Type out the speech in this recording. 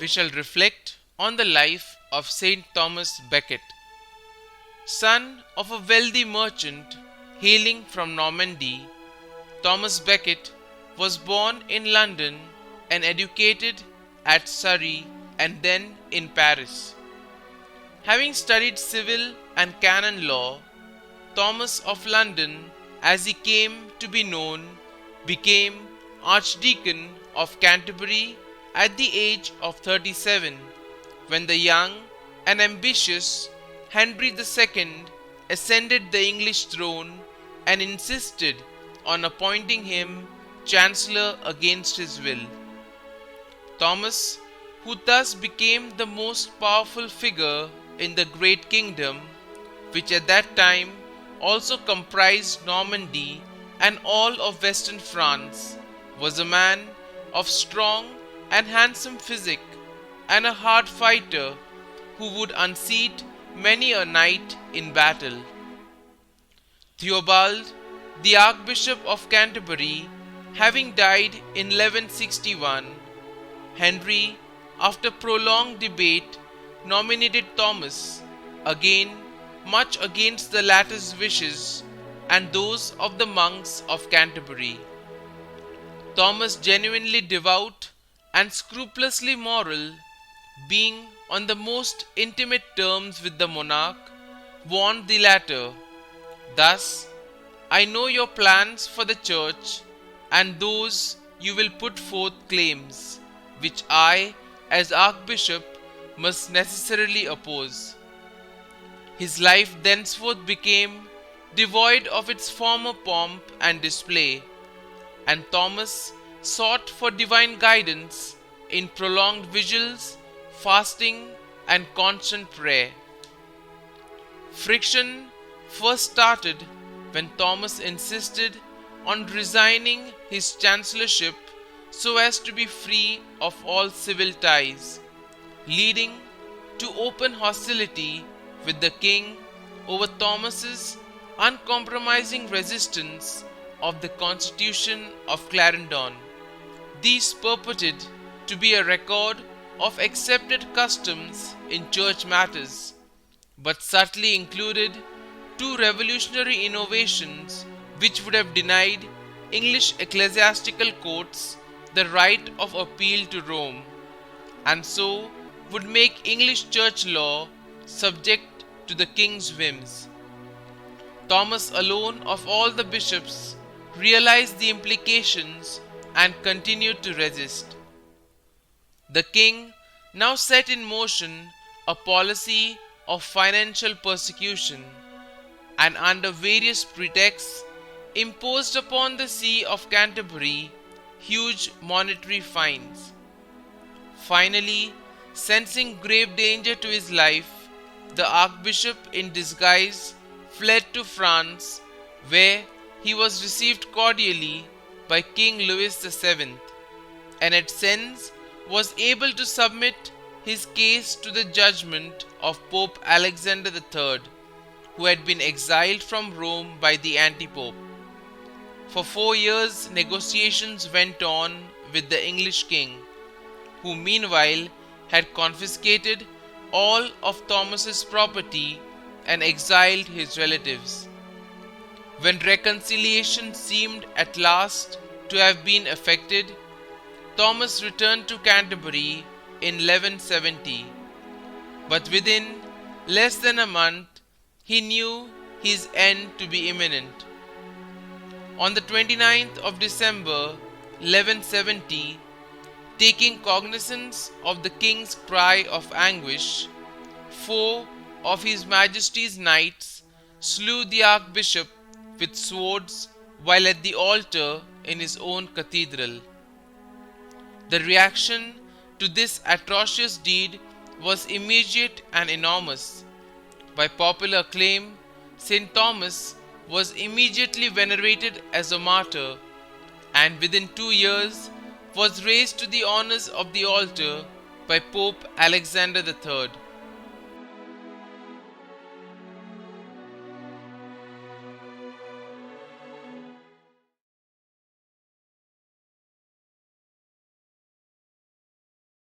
we shall reflect on the life of St Thomas Becket. Son of a wealthy merchant hailing from Normandy, Thomas Becket was born in London and educated at Surrey and then in Paris. Having studied civil and canon law, Thomas of London, as he came to be known, became Archdeacon of Canterbury at the age of 37, when the young and ambitious Henry II ascended the English throne and insisted on appointing him Chancellor against his will. Thomas, who thus became the most powerful figure in the great kingdom, which at that time also comprised Normandy and all of western France, was a man of strong and handsome physique and a hard fighter who would unseat many a knight in battle. Theobald, the Archbishop of Canterbury, having died in 1161, Henry, after prolonged debate, nominated Thomas, again much against the latter's wishes and those of the monks of Canterbury. Thomas, genuinely devout and scrupulously moral, being on the most intimate terms with the monarch, warned the latter, "Thus, I know your plans for the church, and those you will put forth claims, which I, as Archbishop, must necessarily oppose." His life thenceforth became devoid of its former pomp and display, and Thomas sought for divine guidance in prolonged vigils, fasting, and constant prayer. Friction first started when Thomas insisted on resigning his chancellorship so as to be free of all civil ties, leading to open hostility with the king over Thomas's uncompromising resistance of the Constitution of Clarendon. These purported to be a record of accepted customs in church matters, but subtly included two revolutionary innovations which would have denied English ecclesiastical courts the right of appeal to Rome, and so would make English church law subject to the king's whims. Thomas alone of all the bishops realized the implications and continued to resist. The king now set in motion a policy of financial persecution, and under various pretexts imposed upon the See of Canterbury huge monetary fines. Finally, sensing grave danger to his life, the Archbishop in disguise fled to France, where he was received cordially by King Louis VII, and at Sens was able to submit his case to the judgment of Pope Alexander III, who had been exiled from Rome by the anti-pope. For 4 years negotiations went on with the English king, who meanwhile had confiscated all of Thomas's property and exiled his relatives. When reconciliation seemed at last to have been effected, Thomas returned to Canterbury in 1170, but within less than a month he knew his end to be imminent. On the 29th of December 1170, taking cognizance of the king's cry of anguish, 4 of His Majesty's knights slew the Archbishop with swords while at the altar in his own cathedral. The reaction to this atrocious deed was immediate and enormous. By popular acclaim, St. Thomas was immediately venerated as a martyr, and within 2 years was raised to the honors of the altar by Pope Alexander III.